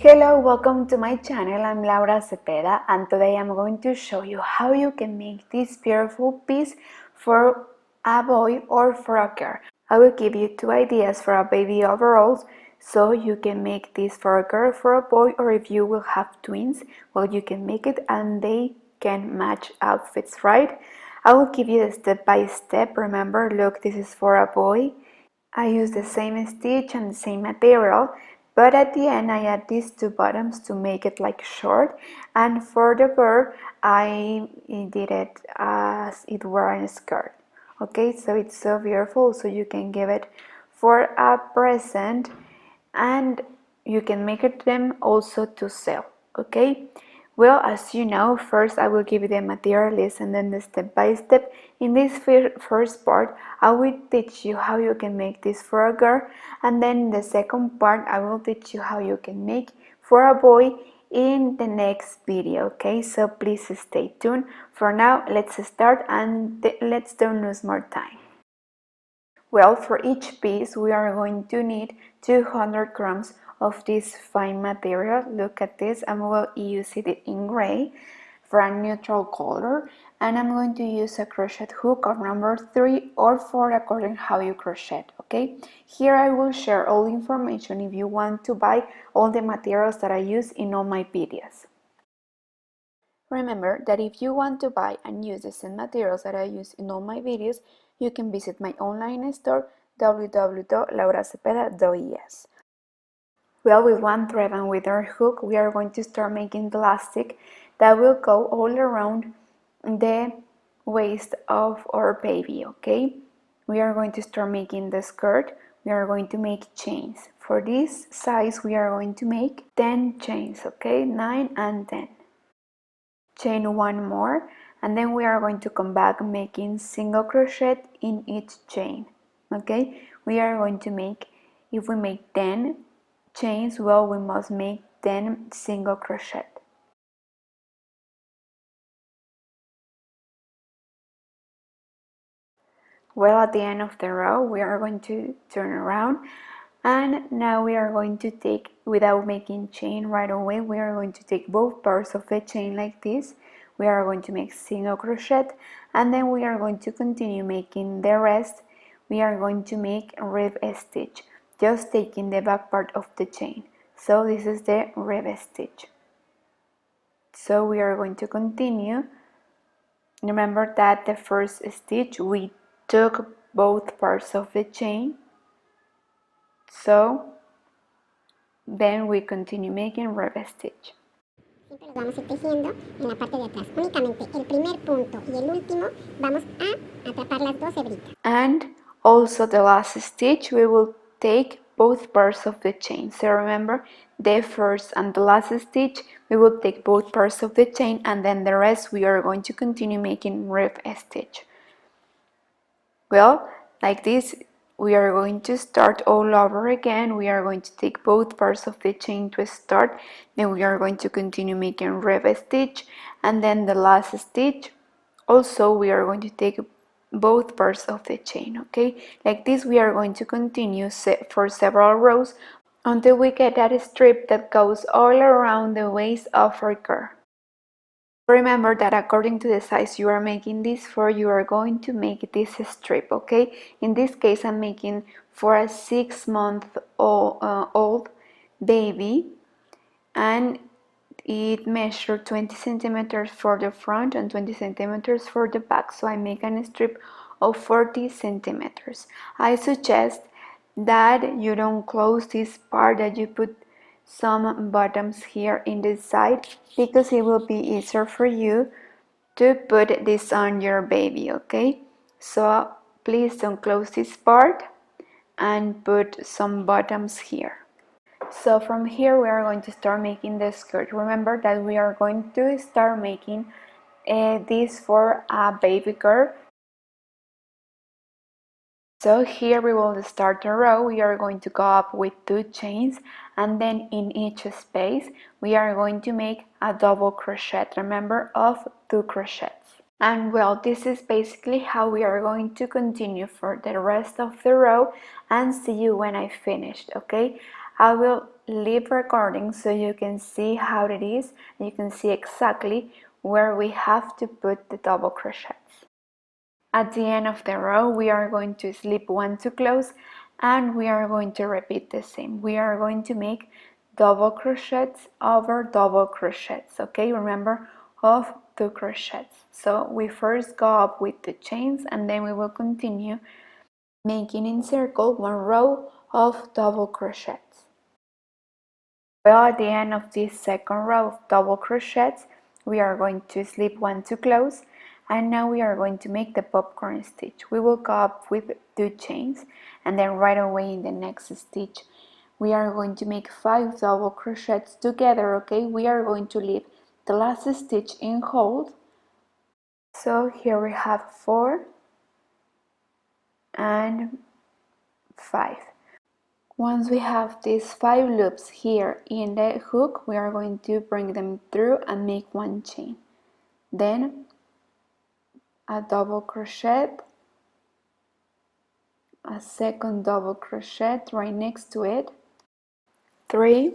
Hello, welcome to my channel. I'm Laura Cepeda and today I'm going to show you how you can make this beautiful piece for a boy or for a girl. I will give you two ideas for a baby overalls, so you can make this for a girl, for a boy, or if you will have twins, well, you can make it and they can match outfits, right? I will give you the step by step. Remember, look, this is for a boy. I use the same stitch and the same material, but at the end I add these two bottoms to make it like short, and for the girl I did it as it were a skirt. Okay, so it's so beautiful, so you can give it for a present and you can make it them also to sell. Okay, well, as you know, first I will give you the material list and then the step by step. In this first part I will teach you how you can make this for a girl, and then in the second part I will teach you how you can make for a boy in the next video. Okay, so please stay tuned. For now, let's start and let's don't lose more time. Well, for each piece we are going to need 200 grams of this fine material. Look at this, and we will use it in gray for a neutral color, and I'm going to use a crochet hook of number 3 or 4 according how you crochet. Okay, here I will share all the information if you want to buy all the materials that I use in all my videos. Remember that if you want to buy and use the same materials that I use in all my videos, you can visit my online store www.lauracepeda.es. Well, with one thread and with our hook, we are going to start making the elastic that will go all around the waist of our baby, okay? We are going to start making the skirt. We are going to make chains. For this size, we are going to make 10 chains, okay? 9 and 10. Chain one more, and then we are going to come back making single crochet in each chain. Okay, we are going to make, if we make 10 chains, well, we must make 10 single crochet. Well, at the end of the row we are going to turn around, and now we are going to take, without making chain right away, we are going to take both parts of the chain like this. We are going to make single crochet, and then we are going to continue making the rest. We are going to make rib stitch, just taking the back part of the chain. So this is the rib stitch. So we are going to continue. Remember that the first stitch we took both parts of the chain, so then we continue making rib stitch. Siempre los vamos a ir tejiendo en la parte de atrás. Únicamente el primer punto y el último vamos a atrapar las dos hebritas. And also the last stitch we will take both parts of the chain. So remember, the first and the last stitch we will take both parts of the chain, and then the rest we are going to continue making rib stitch. Well, like this we are going to start all over again. We are going to take both parts of the chain to start, then we are going to continue making rib stitch, and then the last stitch also we are going to take both parts of the chain. Okay, like this we are going to continue for several rows until we get that strip that goes all around the waist of our girl. Remember that according to the size you are making this for, you are going to make this strip. Okay, in this case I'm making for a 6-month-old baby, and it measured 20 centimeters for the front and 20 centimeters for the back, so I make a strip of 40 centimeters. I suggest that you don't close this part, that you put some bottoms here in the side, because it will be easier for you to put this on your baby. Okay, so please don't close this part and put some bottoms here. So from here we are going to start making the skirt. Remember that we are going to start making this for a baby girl. So here we will start a row. We are going to go up with 2 chains, and then in each space we are going to make a double crochet, remember, of 2 crochets. And well, this is basically how we are going to continue for the rest of the row, and see you when I finished. Okay, I will leave recording so you can see how it is, and you can see exactly where we have to put the double crochets. At the end of the row, we are going to slip one to close, and we are going to repeat the same. We are going to make double crochets over double crochets, okay? Remember, of 2 crochets. So we first go up with the chains, and then we will continue making in circle 1 row of double crochets. Well, at the end of this second row of double crochets, we are going to slip one to close, and now we are going to make the popcorn stitch. We will go up with 2 chains, and then right away in the next stitch we are going to make 5 double crochets together, okay? We are going to leave the last stitch in hold. So here we have 4 and 5. Once we have these 5 loops here in the hook, we are going to bring them through and make 1 chain. Then a double crochet, a second double crochet right next to it, 3,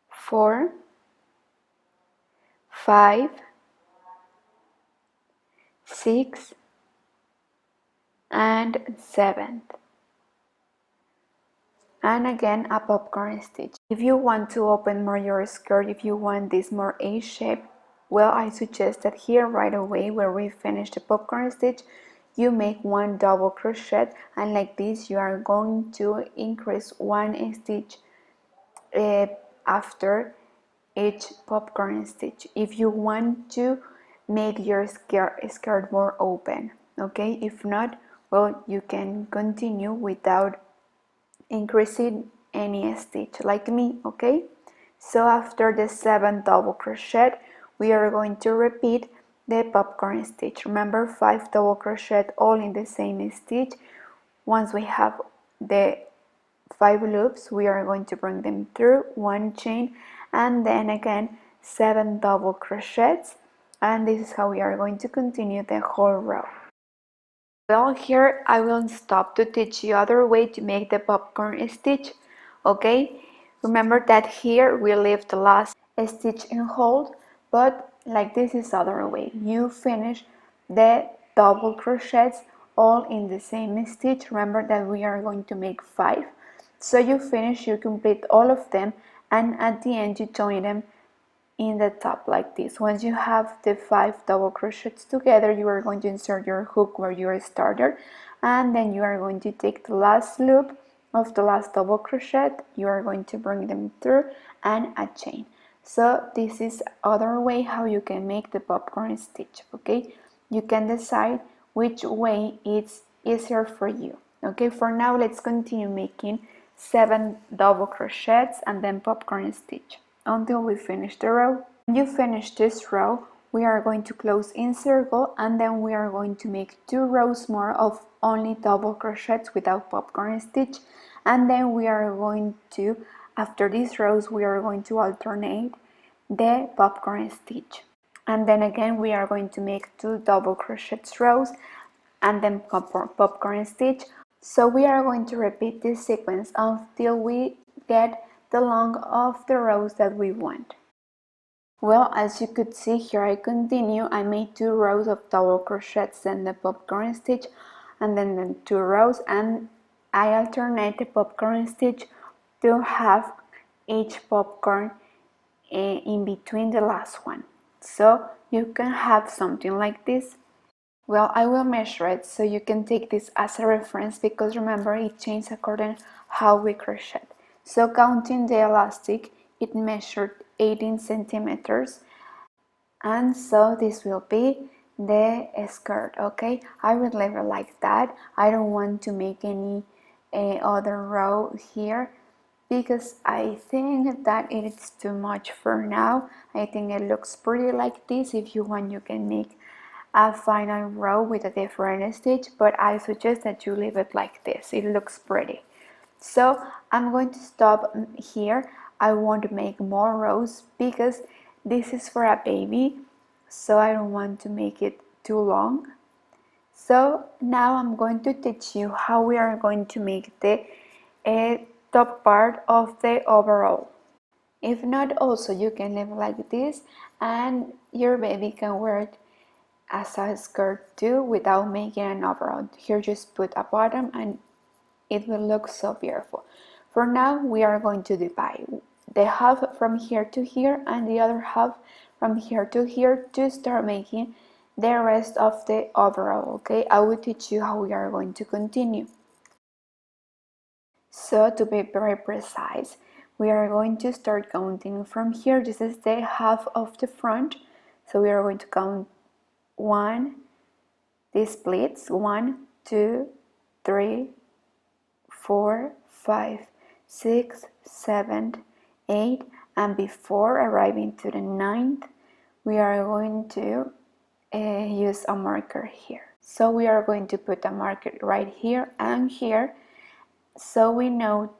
4, 5, 6, and 7. And again a popcorn stitch. If you want to open more your skirt, if you want this more A shape, well, I suggest that here right away where we finish the popcorn stitch, you make 1 double crochet, and like this you are going to increase 1 stitch after each popcorn stitch if you want to make your skirt more open, okay? If not, well, you can continue without increasing any stitch like me, okay? So after the 7th double crochet, we are going to repeat the popcorn stitch. Remember, 5 double crochet all in the same stitch. Once we have the 5 loops, we are going to bring them through 1 chain, and then again 7 double crochets, and this is how we are going to continue the whole row. Well, here I will stop to teach you other way to make the popcorn stitch, okay? Remember that here we leave the last stitch in hold, but like this is other way. You finish the double crochets all in the same stitch. Remember that we are going to make 5. So you finish, you complete all of them, and at the end you join them in the top like this. Once you have the 5 double crochets together, you are going to insert your hook where you started, and then you are going to take the last loop of the last double crochet, you are going to bring them through and a chain. So this is other way how you can make the popcorn stitch, okay? You can decide which way it's easier for you, okay? For now, let's continue making 7 double crochets and then popcorn stitch until we finish the row. When you finish this row, we are going to close in circle, and then we are going to make 2 rows more of only double crochets without popcorn stitch, and then we are going to, after these rows, we are going to alternate the popcorn stitch, and then again we are going to make 2 double crochet rows and then popcorn stitch. So we are going to repeat this sequence until we get the length of the rows that we want. Well, as you could see here, I continue. I made 2 rows of double crochets, then the popcorn stitch, and then the 2 rows, and I alternate the popcorn stitch to have each popcorn in between the last one. So you can have something like this. Well, I will measure it so you can take this as a reference, because remember it changes according how we crochet. So counting the elastic, it measured 18 centimeters, and so this will be the skirt, okay? I will leave it like that. I don't want to make any other row here because I think that it is too much for now. I think it looks pretty like this. If you want, you can make a final row with a different stitch, but I suggest that you leave it like this. It looks pretty. So I'm going to stop here. I want to make more rows because this is for a baby, so I don't want to make it too long. So now I'm going to teach you how we are going to make the a top part of the overall. If not, also you can leave like this and your baby can wear it as a skirt too without making an overall. Here just put a bottom and it will look so beautiful. For now we are going to divide the half from here to here and the other half from here to here to start making the rest of the overall. Okay, I will teach you how we are going to continue. So to be very precise, we are going to start counting from here. This is the half of the front, so we are going to count 1, these splits, 1, 2, 3, 4, 5, 6, 7, 8, and before arriving to the 9th, we are going to use a marker here. So we are going to put a marker right here and here, so we know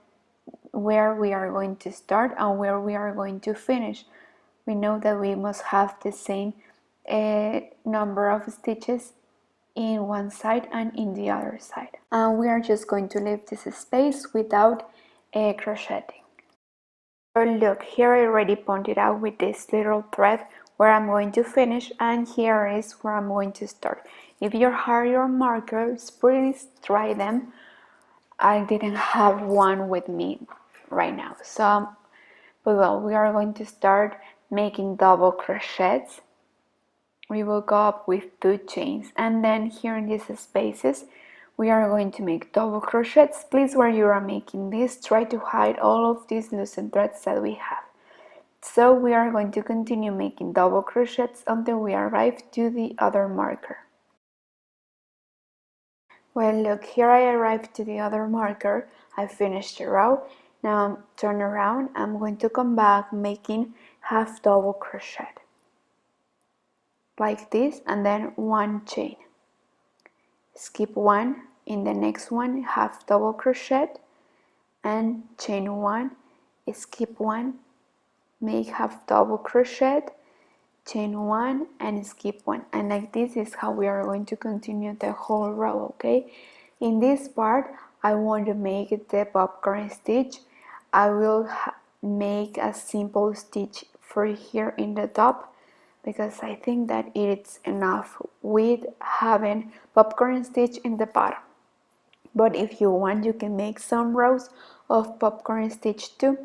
where we are going to start and where we are going to finish. We know that we must have the same number of stitches in one side and in the other side. And we are just going to leave this space without crocheting. So look, here I already pointed out with this little thread where I'm going to finish, and here is where I'm going to start. If you have your markers, please try them. I didn't have one with me right now, so but well, we are going to start making double crochets. We will go up with 2 chains, and then here in these spaces we are going to make double crochets. Please, where you are making this, try to hide all of these loosened threads that we have. So we are going to continue making double crochets until we arrive to the other marker. Well, look, here I arrived to the other marker. I finished the row. Now turn around. I'm going to come back making half double crochet like this, and then 1 chain. Skip 1, in the next one half double crochet and chain 1, skip 1, make half double crochet, chain 1 and skip 1, and like this is how we are going to continue the whole row. Okay, in this part I want to make the popcorn stitch. I will make a simple stitch for here in the top, because I think that it's enough with having popcorn stitch in the bottom. But if you want, you can make some rows of popcorn stitch too.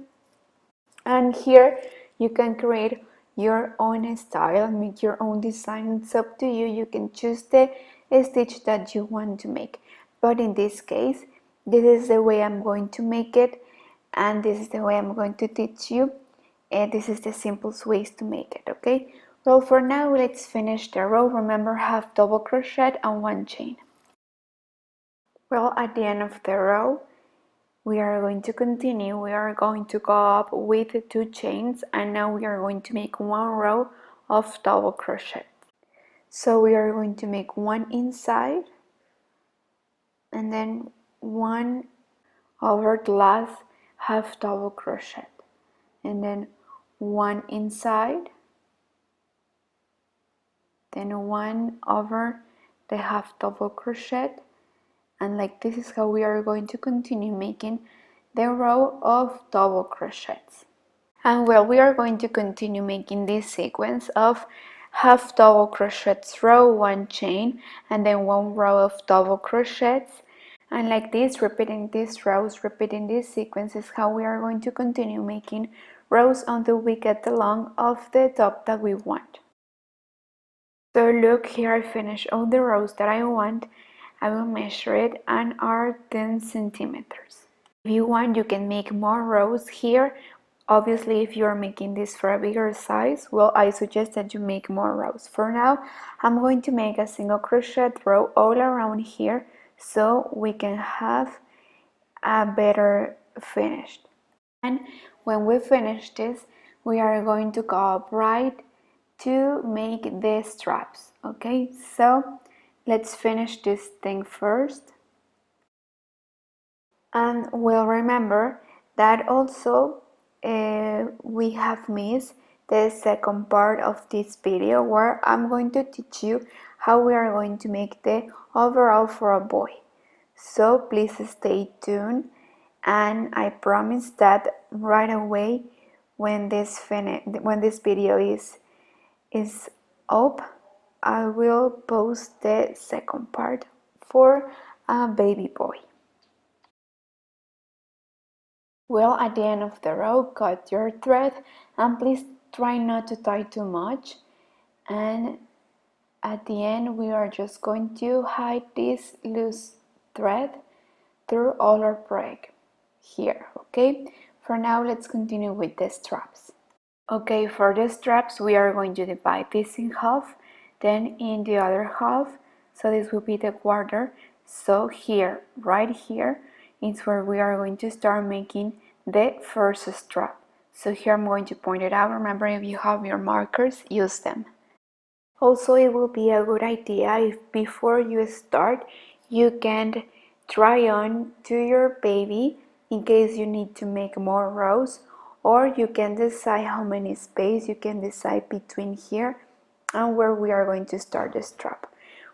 And here you can create your own style, make your own design. It's up to you. You can choose the stitch that you want to make. But in this case, this is the way I'm going to make it, and this is the way I'm going to teach you. And this is the simplest ways to make it, okay? Well, for now, let's finish the row. Remember, half double crochet and 1 chain. Well, at the end of the row, we are going to continue. We are going to go up with 2 chains, and now we are going to make 1 row of double crochet. So we are going to make 1 inside and then 1 over the last half double crochet, and then 1 inside, then 1 over the half double crochet, and like this is how we are going to continue making the row of double crochets. And well, we are going to continue making this sequence of half double crochets row, 1 chain, and then 1 row of double crochets, and like this, repeating these rows, repeating this sequence is how we are going to continue making rows until we get the length of the top that we want. So look, here I finished all the rows that I want. I will measure it and are 10 centimeters. If you want, you can make more rows here. Obviously, if you are making this for a bigger size, well, I suggest that you make more rows. For now, I'm going to make a single crochet row all around here so we can have a better finish. And when we finish this, we are going to go up right to make the straps. Okay, so let's finish this thing first. And we'll remember that also we have missed the second part of this video, where I'm going to teach you how we are going to make the overall for a boy. So please stay tuned and I promise that right away when this video is up, I will post the second part for a baby boy. Well, at the end of the row, cut your thread and please try not to tie too much. And at the end, we are just going to hide this loose thread through all our project here, okay? For now, let's continue with the straps. Okay, for the straps, we are going to divide this in half, then in the other half, so this will be the quarter. So here, right here, is where we are going to start making the first strap. So here I'm going to point it out. Remember, if you have your markers, use them. Also, it will be a good idea if before you start, you can try on to your baby in case you need to make more rows, or you can decide how many space you can decide between here and where we are going to start the strap.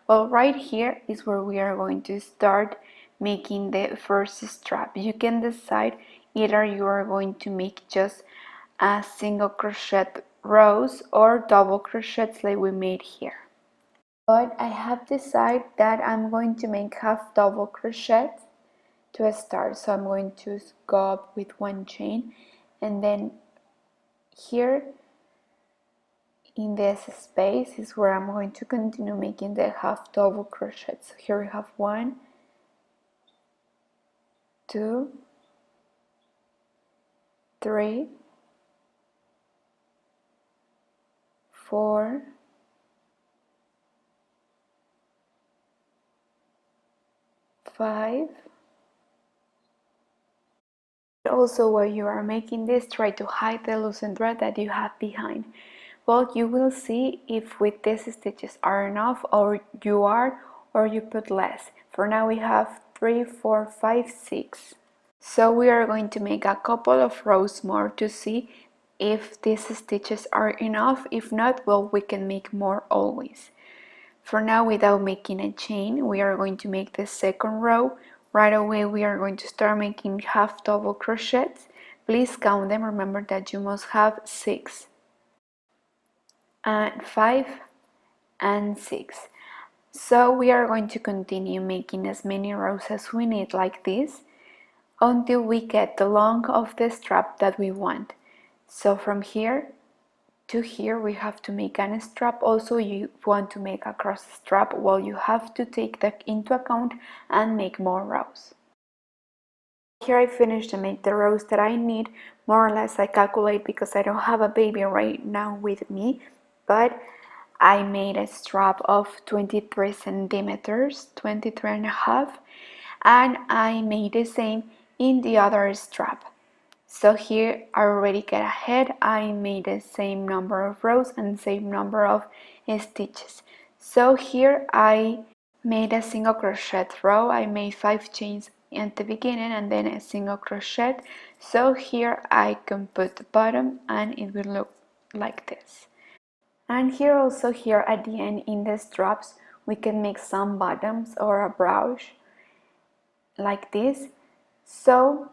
Well, right here is where we are going to start making the first strap. You can decide either you are going to make just a single crochet rows or double crochets like we made here. But I have decided that I'm going to make half double crochets to start. So I'm going to go up with one chain, and then here in this space is where I'm going to continue making the half double crochets. So here we have 1, 2, 3, 4, 5. Also, while you are making this, try to hide the loosened thread that you have behind. Well, you will see if with these stitches are enough, or you put less. For now we have 3, 4, 5, 6. So we are going to make a couple of rows more to see if these stitches are enough. If not, well, we can make more always. For now, without making a chain, we are going to make the second row. Right away, we are going to start making half double crochets. Please count them. Remember that you must have 6 and 5 and 6. So we are going to continue making as many rows as we need like this until we get the length of the strap that we want. So from here to here we have to make a strap. Also, you want to make a cross strap, well, you have to take that into account and make more rows. Here I finished to make the rows that I need. More or less I calculate because I don't have a baby right now with me, but I made a strap of 23 centimeters, 23 and a half, and I made the same in the other strap. So here I already get ahead. I made the same number of rows and same number of stitches. So here I made a single crochet row. I made 5 chains at the beginning and then a single crochet. So here I can put the bottom and it will look like this. And here also, here at the end in the straps, we can make some bottoms or a brooch like this. So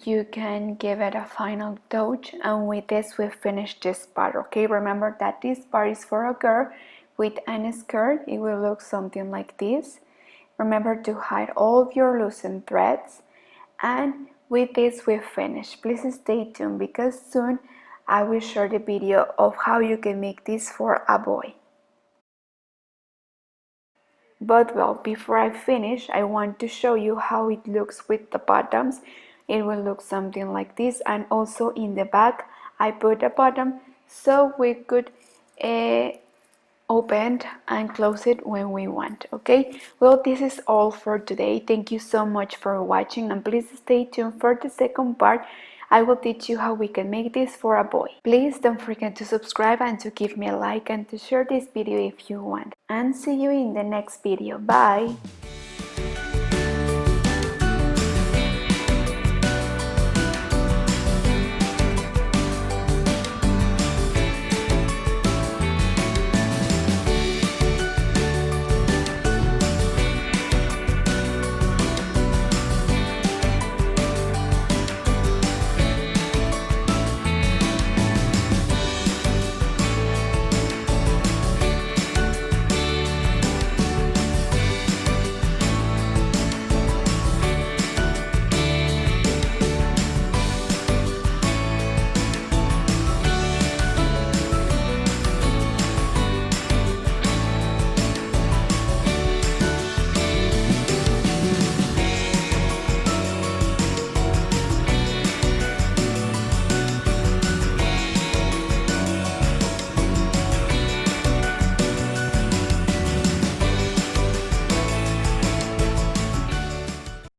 you can give it a final touch, and with this we finish this part. Okay, remember that this part is for a girl with a skirt. It will look something like this. Remember to hide all of your loosened threads, and with this we finish. Please stay tuned because soon I will share the video of how you can make this for a boy. But well, before I finish, I want to show you how it looks with the bottoms. It will look something like this, and also in the back I put a bottom so we could open and close it when we want. Okay, well, this is all for today. Thank you so much for watching, and please stay tuned for the second part. I will teach you how we can make this for a boy. Please don't forget to subscribe and to give me a like and to share this video if you want. And see you in the next video. Bye!